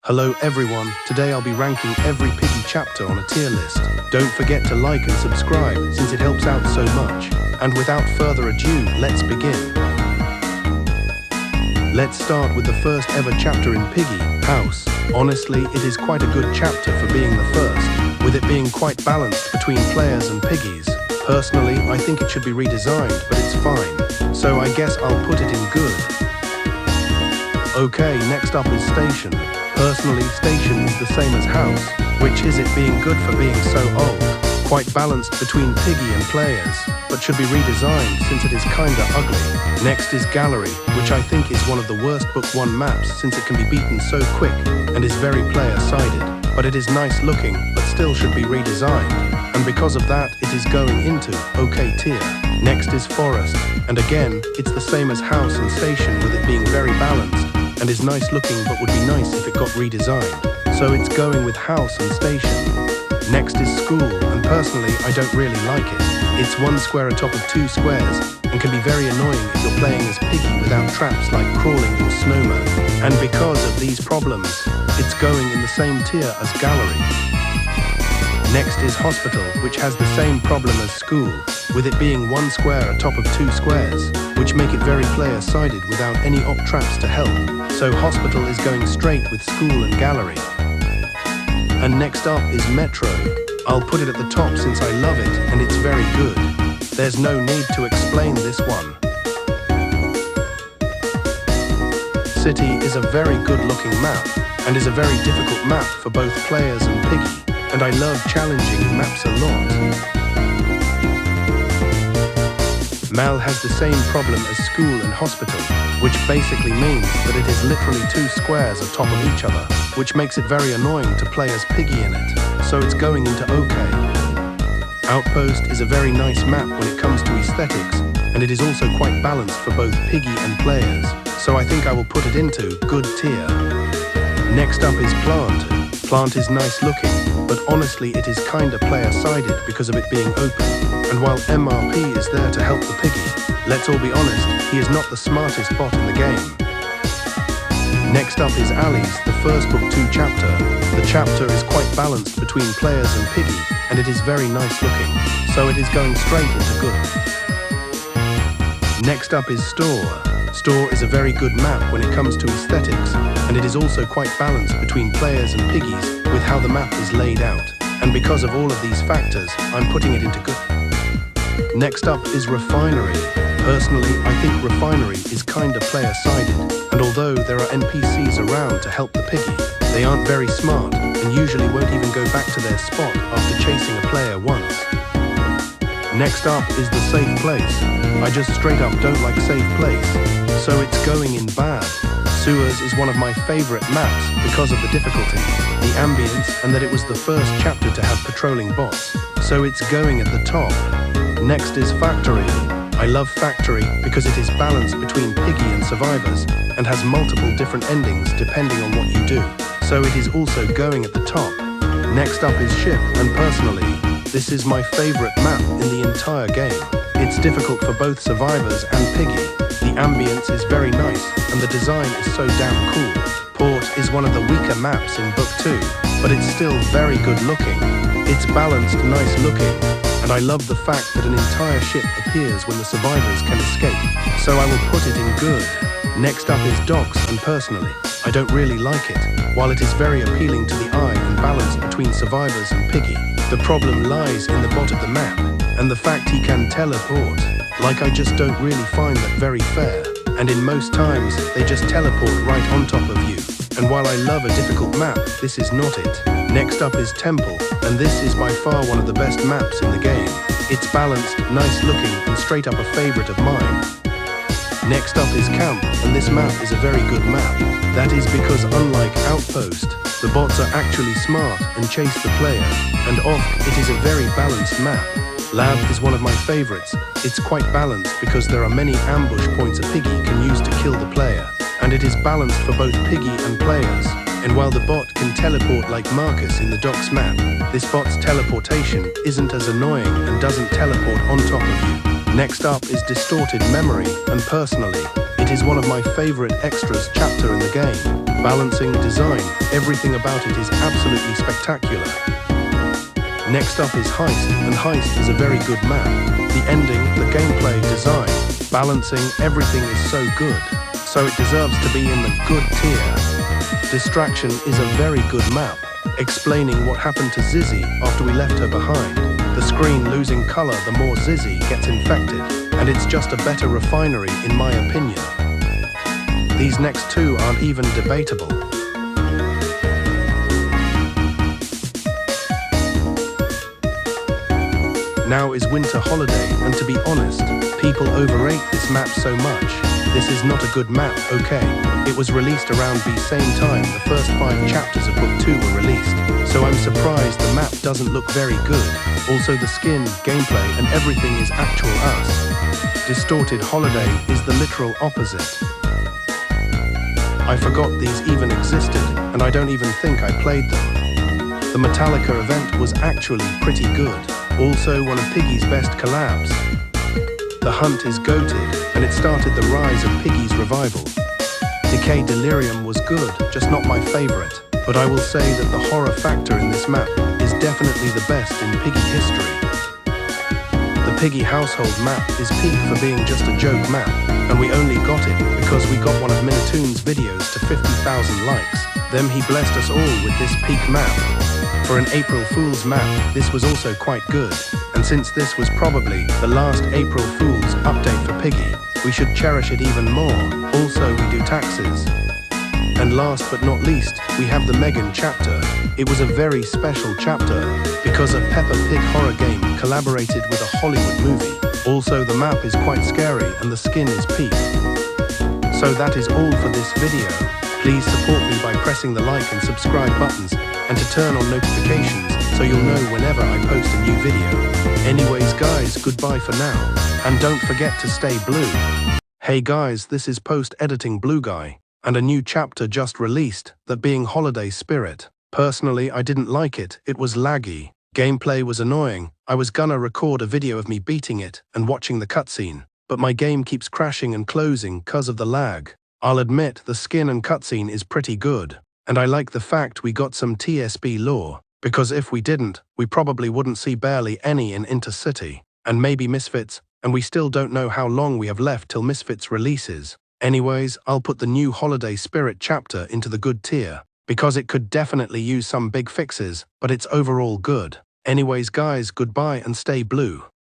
Hello everyone, today I'll be ranking every Piggy chapter on a tier list. Don't forget to like and subscribe since it helps out so much. And without further ado, let's begin. Let's start with the first ever chapter in Piggy, House. Honestly, it is quite a good chapter for being the first, with it being quite balanced between players and piggies. Personally, I think it should be redesigned, but it's fine. So I guess I'll put it in good. Okay, next up is Station. Personally, Station is the same as House, which is it being good for being so old. Quite balanced between Piggy and players, but should be redesigned since it is kinda ugly. Next is Gallery, which I think is one of the worst Book 1 maps since it can be beaten so quick and is very player-sided. But it is nice looking, but still should be redesigned. And because of that, it is going into OK tier. Next is Forest, and again, it's the same as House and Station with it being very balanced and is nice looking but would be nice if it got redesigned. So it's going with House and Station. Next is School, and personally I don't really like it. It's one square atop of two squares and can be very annoying if you're playing as Piggy without traps like crawling or snowman. And because of these problems, it's going in the same tier as Gallery. Next is Hospital, which has the same problem as School, with it being one square atop of two squares, which make it very player-sided without any op traps to help. So Hospital is going straight with School and Gallery. And next up is Metro. I'll put it at the top since I love it and it's very good. There's no need to explain this one. City is a very good-looking map and is a very difficult map for both players and Piggy. And I love challenging maps a lot. Mal has the same problem as School and Hospital, which basically means that it is literally two squares atop of each other, which makes it very annoying to play as Piggy in it, so it's going into OK. Outpost is a very nice map when it comes to aesthetics, and it is also quite balanced for both Piggy and players, so I think I will put it into good tier. Next up is Plant. Plant is nice looking, but honestly it is kinda player-sided because of it being open. And while MRP is there to help the Piggy, let's all be honest, he is not the smartest bot in the game. Next up is Ali's, the first Book 2 chapter. The chapter is quite balanced between players and Piggy, and it is very nice looking, so it is going straight into good. Next up is Store. Store is a very good map when it comes to aesthetics, and it is also quite balanced between players and Piggies with how the map is laid out. And because of all of these factors, I'm putting it into good. Next up is Refinery. Personally, I think Refinery is kinda player-sided, and although there are NPCs around to help the Piggy, they aren't very smart and usually won't even go back to their spot after chasing a player once. Next up is the Safe Place. I just straight up don't like Safe Place, so it's going in bad. Sewers is one of my favorite maps because of the difficulty, the ambience, and that it was the first chapter to have patrolling bots, so it's going at the top. Next is Factory. I love Factory because it is balanced between Piggy and survivors and has multiple different endings depending on what you do, so it is also going at the top. Next up is Ship, and personally, this is my favorite map in the entire game. It's difficult for both survivors and Piggy. The ambience is very nice and the design is so damn cool. Port is one of the weaker maps in Book 2, but it's still very good looking. It's balanced, nice looking, and I love the fact that an entire ship appears when the survivors can escape, so I will put it in good. Next up is Docks, and personally, I don't really like it. While it is very appealing to the eye and balanced between survivors and Piggy, the problem lies in the bot of the map, and the fact he can teleport. Like, I just don't really find that very fair, and in most times, they just teleport right on top of you. And while I love a difficult map, this is not it. Next up is Temple, and this is by far one of the best maps in the game. It's balanced, nice looking, and straight up a favorite of mine. Next up is Camp, and this map is a very good map. That is because unlike Outpost, the bots are actually smart and chase the player, and it is a very balanced map. Lab is one of my favorites. It's quite balanced because there are many ambush points a Piggy can use to kill the player, and it is balanced for both Piggy and players. And while the bot can teleport like Marcus in the Docks map, this bot's teleportation isn't as annoying and doesn't teleport on top of you. Next up is Distorted Memory, and personally, it It is one of my favorite extras chapter in the game. Balancing, design, everything about it is absolutely spectacular. Next up is Heist, and Heist is a very good map. The ending, the gameplay, design, balancing, everything is so good. So it deserves to be in the good tier. Distraction is a very good map, explaining what happened to Zizzy after we left her behind. The screen losing color the more Zizzy gets infected, and it's just a better refinery in my opinion. These next two aren't even debatable. Now is Winter Holiday, and to be honest, people overrate this map so much. This is not a good map, okay? It was released around the same time the first 5 chapters of Book 2 were released, so I'm surprised the map doesn't look very good. Also the skin, gameplay and everything is actual us. Distorted Holiday is the literal opposite. I forgot these even existed, and I don't even think I played them. The Metallica event was actually pretty good. Also one of Piggy's best collabs. The Hunt is goated, and it started the rise of Piggy's revival. Decay Delirium was good, just not my favorite, but I will say that the horror factor in this map is definitely the best in Piggy history. The Piggy household map is peak for being just a joke map, and we only got it because we got one of Minitoon's videos to 50,000 likes. Then he blessed us all with this peak map. For an April Fool's map, this was also quite good, and since this was probably the last April Fool's update for Piggy, we should cherish it even more. Also, we do taxes. And last but not least, we have the Megan chapter. It was a very special chapter because a Peppa Pig horror game collaborated with a Hollywood movie. Also, the map is quite scary and the skin is peak. So that is all for this video. Please support me by pressing the like and subscribe buttons and to turn on notifications so you'll know whenever I post a new video. Anyways guys, goodbye for now. And don't forget to stay blue. Hey guys, this is post-editing Blue Guy, and a new chapter just released, that being Holiday Spirit. Personally, I didn't like it. It was laggy. Gameplay was annoying. I was gonna record a video of me beating it and watching the cutscene, but my game keeps crashing and closing cause of the lag. I'll admit the skin and cutscene is pretty good, and I like the fact we got some TSB lore, because if we didn't, we probably wouldn't see barely any in Intercity, and maybe Misfits, and we still don't know how long we have left till Misfits releases. Anyways, I'll put the new Holiday Spirit chapter into the good tier, because it could definitely use some big fixes, but it's overall good. Anyways guys, goodbye and stay blue.